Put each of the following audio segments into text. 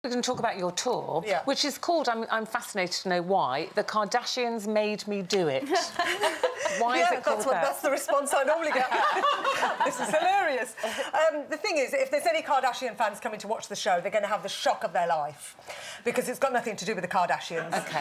We're going to talk about your tour, which is called, I'm fascinated to know why, The Kardashians Made Me Do It. Why is it called that? That's the response I normally get. This is hilarious. The thing is, if there's any Kardashian fans coming to watch the show, they're going to have the shock of their life, because it's got nothing to do with the Kardashians. OK.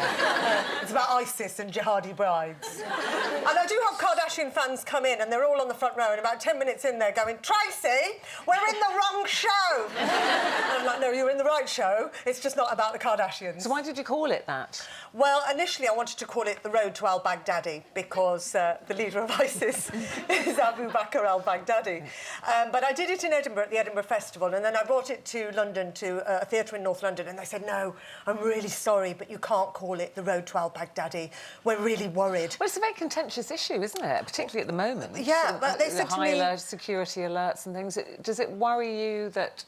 It's about ISIS and jihadi brides. And I do have Kardashian fans come in, and they're all on the front row, and about 10 minutes in, they're going, Tracy, we're in the wrong show! And I'm like, no, you're in the right show. It's just not about the Kardashians. So why did you call it that? Well, initially I wanted to call it The Road to al-Baghdadi because the leader of ISIS is Abu Bakr al-Baghdadi. But I did it in Edinburgh at the Edinburgh Festival, and then I brought it to London, to a theatre in North London, and they said, no, I'm really sorry, but you can't call it The Road to al-Baghdadi. We're really worried. Well, it's a very contentious issue, isn't it? Particularly at the moment. Yeah, but they said to me... high security alerts and things. Does it worry you that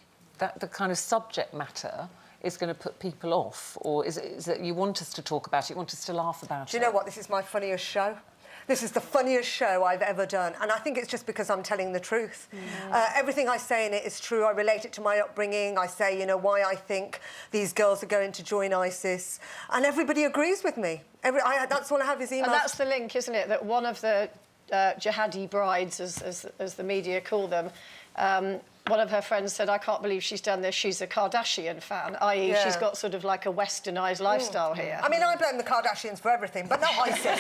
the kind of subject matter is going to put people off, or is it that you want us to talk about it, you want us to laugh about it? Do you know what? This is my funniest show. This is the funniest show I've ever done, and I think it's just because I'm telling the truth. Everything I say in it is true. I relate it to my upbringing. I say, you know, why I think these girls are going to join ISIS, and everybody agrees with me. That's all I have is emails. And that's the link, isn't it? That one of the jihadi brides, as the media call them, one of her friends said, I can't believe she's done this, she's a Kardashian fan, i.e. she's got sort of like a westernised lifestyle here. I mean, I blame the Kardashians for everything, but not ISIS.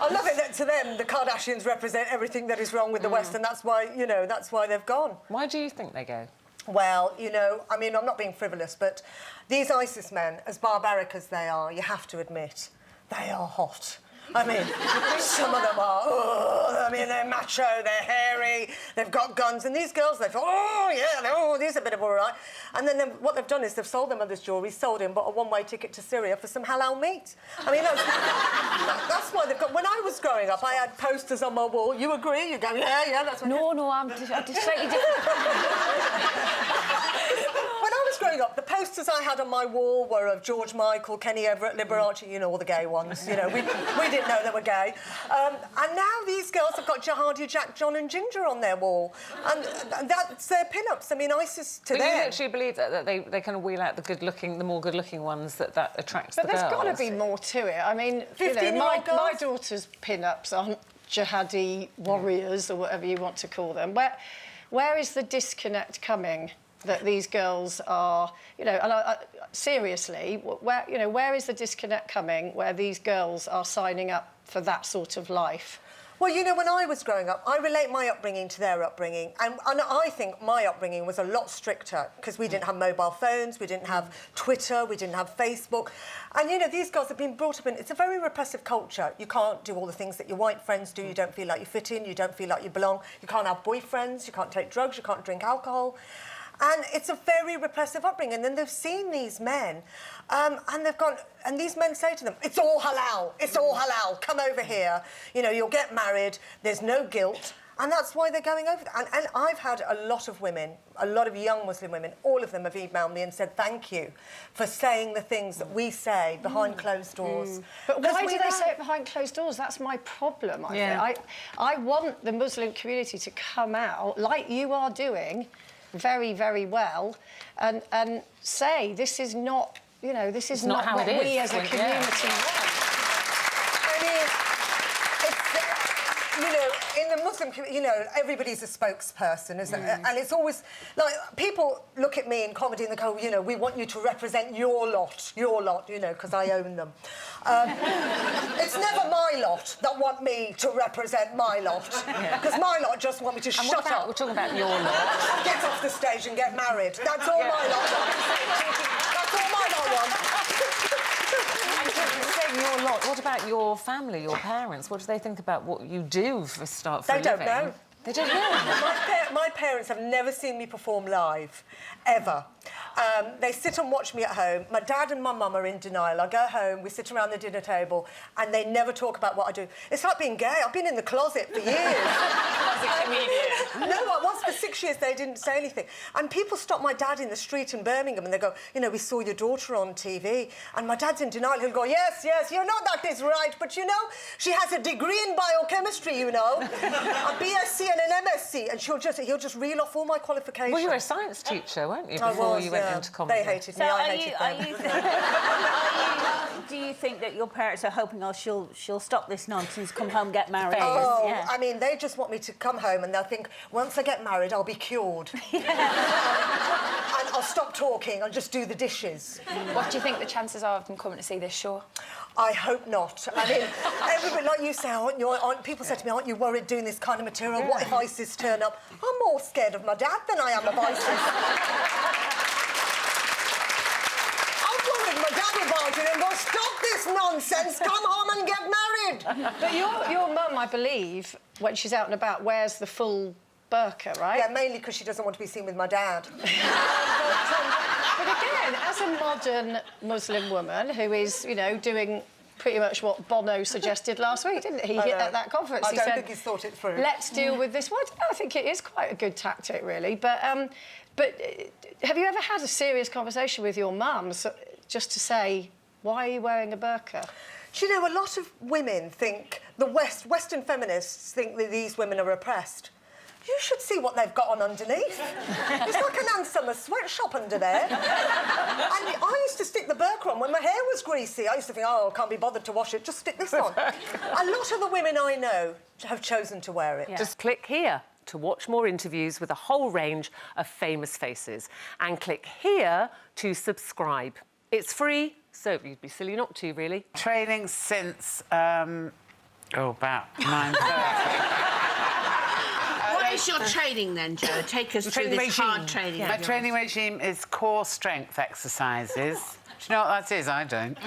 I love it that to them, the Kardashians represent everything that is wrong with the West, and that's why, you know, that's why they've gone. Why do you think they go? Well, you know, I mean, I'm not being frivolous, but these ISIS men, as barbaric as they are, you have to admit, they are hot. I mean, some of them are, I mean, they're macho, they're hairy, they've got guns, and these girls, they thought, oh, yeah, these are a bit of all right. And then what they've done is they've sold their mother's jewellery, sold him, bought a one-way ticket to Syria for some halal meat. I mean, that's why they've got... When I was growing up, I had posters on my wall. You agree? You go, yeah, that's what... No, I'm just slightly different. When I was growing up, the posters I had on my wall were of George Michael, Kenny Everett, Liberace, you know, all the gay ones. You know, we didn't know they were gay. And now these girls have got Jihadi, Jack, John and Ginger on their wall. And that's their pin-ups. I mean, ISIS to them... But you literally believe that they kind of wheel out the more good-looking ones, that attracts the girls. But there's got to be more to it. I mean, you know, my daughter's pin-ups aren't jihadi warriors or whatever you want to call them. Where is the disconnect coming? That these girls are, you know, and seriously, where is the disconnect coming where these girls are signing up for that sort of life? Well, you know, when I was growing up, I relate my upbringing to their upbringing. And I think my upbringing was a lot stricter because we didn't have mobile phones, we didn't have Twitter, we didn't have Facebook. And, you know, these girls have been brought up in... It's a very repressive culture. You can't do all the things that your white friends do. You don't feel like you fit in, you don't feel like you belong. You can't have boyfriends, you can't take drugs, you can't drink alcohol. And it's a very repressive upbringing. And then they've seen these men, and they've gone... And these men say to them, it's all halal, it's all halal, come over here. You know, you'll get married, there's no guilt. And that's why they're going over there. And I've had a lot of women, a lot of young Muslim women, all of them have emailed me and said thank you for saying the things that we say behind closed doors. But why do they say it behind closed doors? That's my problem, I think. I want the Muslim community to come out, like you are doing, very, very well, and say this is not, you know, this is not what we as a community want. I mean, it's, you know, in the Muslim community, you know, everybody's a spokesperson, isn't it? And it's always, like, people look at me in comedy and they go, you know, we want you to represent your lot, you know, because I own them. It's never my lot that want me to represent my lot, because my lot just want me to shut up. We're talking about your lot. Get off the stage and get married. That's all my lot wants. That's all my lot wants. Your lot. What about your family, your parents? What do they think about what you do for a living? They don't know. They don't know? My parents have never seen me perform live, ever. They sit and watch me at home. My dad and my mum are in denial. I go home, we sit around the dinner table, and they never talk about what I do. It's like being gay. I've been in the closet for years. As a comedian. No, I was for 6 years. They didn't say anything. And people stop my dad in the street in Birmingham, and they go, you know, we saw your daughter on TV. And my dad's in denial. He'll go, yes, you know that is right, but, you know, she has a degree in biochemistry, you know, a BSc and an MSc, and he'll just reel off all my qualifications. Well, you were a science teacher, weren't you, I before was, you went went into comedy. They hated me, I hated them. Do you think that your parents are hoping, oh, she'll stop this nonsense, come home, get married? Oh, Yeah. I mean, they just want me to come home and they'll think, once I get married, I'll be cured. And I'll stop talking, I'll just do the dishes. What do you think the chances are of them coming to see this show? I hope not. I mean, everybody, like you say, people say to me, aren't you worried doing this kind of material? Yeah. What if ISIS turn up? I'm more scared of my dad than I am of ISIS. I'm worried my dad will barge in and go, stop this nonsense, come home and get married. But your mum, I believe, when she's out and about, wears the full burqa, right? Yeah, mainly because she doesn't want to be seen with my dad. But again, as a modern Muslim woman who is, you know, doing pretty much what Bono suggested last week, didn't he? At that conference, I he don't said, think he's thought it through. Let's deal with this. Well, I think it is quite a good tactic, really. But have you ever had a serious conversation with your mum just to say, why are you wearing a burqa? Do you know, a lot of women think, Western feminists think that these women are oppressed. You should see what they've got on underneath. It's like an Ann Summers sweatshop under there. And I used to stick the burqa on when my hair was greasy. I used to think, oh, I can't be bothered to wash it, just stick this on. A lot of the women I know have chosen to wear it. Yeah. Just click here to watch more interviews with a whole range of famous faces. And click here to subscribe. It's free, so you'd be silly not to, really. Training since, about 9:30. What is your training then, Jo? Take us through this hard training. My training regime is core strength exercises. Do you know what that is? I don't.